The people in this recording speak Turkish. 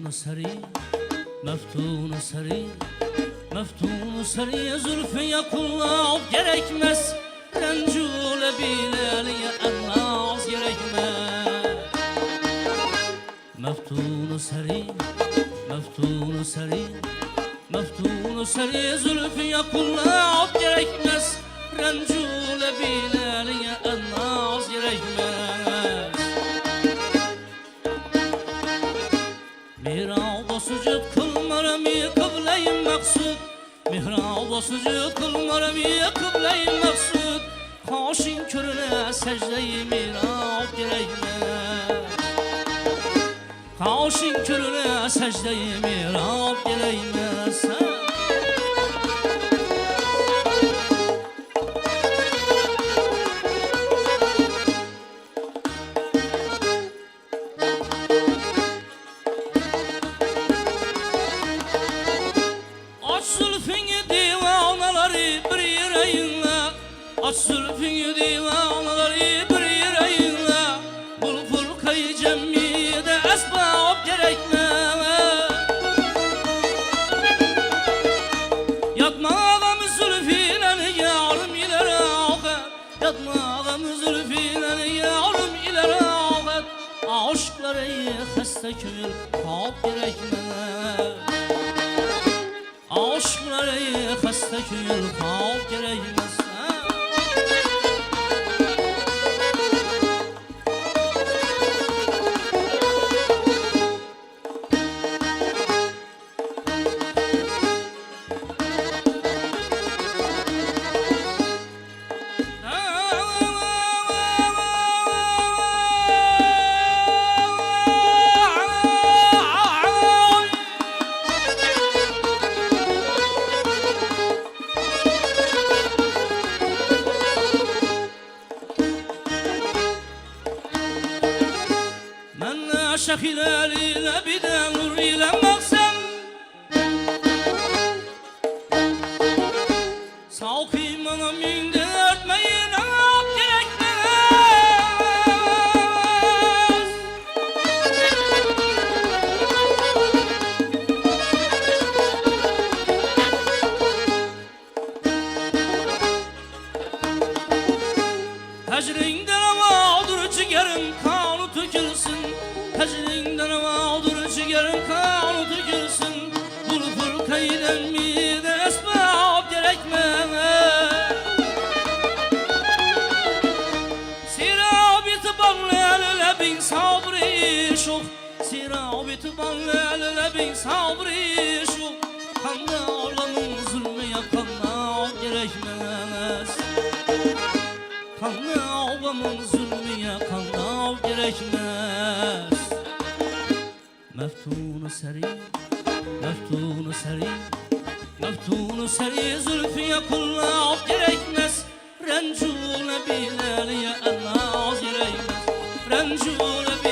سري meftun seri meftun seri zülfüye kulak gerekmez rencule bileliye ennaz gerekmez meftun seri meftun seri meftun seri zülfüye kulak gerekmez rencule bileliye ennaz gerekmez mihrabda sucud kılmarami kıbleyim maksud mihrabda sucud kılmarami kıbleyim maksud kaşin körüne secde-i mihrab gerekmez kaşin körüne secde-i mihrab gerekmez Aç zülfünü divanları bir yüreğinle Bul fırkayı cemmide esbab gerekmez Yatma ağam zülfine yarım ileri ağat Yatma ağam zülfine yarım ileri ağat Aşkları hasta köyül kap gerekmez Aşkları hasta köyül kap gerekmez Aşk ile bir de nur ile maksam Savkı bana min dertmeyin ağap gerekmez Hecrinden mağdur ciğerim kanı tökülsün Hecrinden mağdur ciğerim kanı tökülsün Bul fırkayden mi de esbab gerekmez Sirabit ballel bin sabri şuh Sirabit ballel bin sabri şuh Kanlı ağlamın zulmüye kanlı gerekmez Kanlı ağlamın zulmüye kanlı gerekmez Meftun seri meftun seri meftun seri zülfüye kulak gerekmez Rencule bileliye ennaz gerekmez Rencule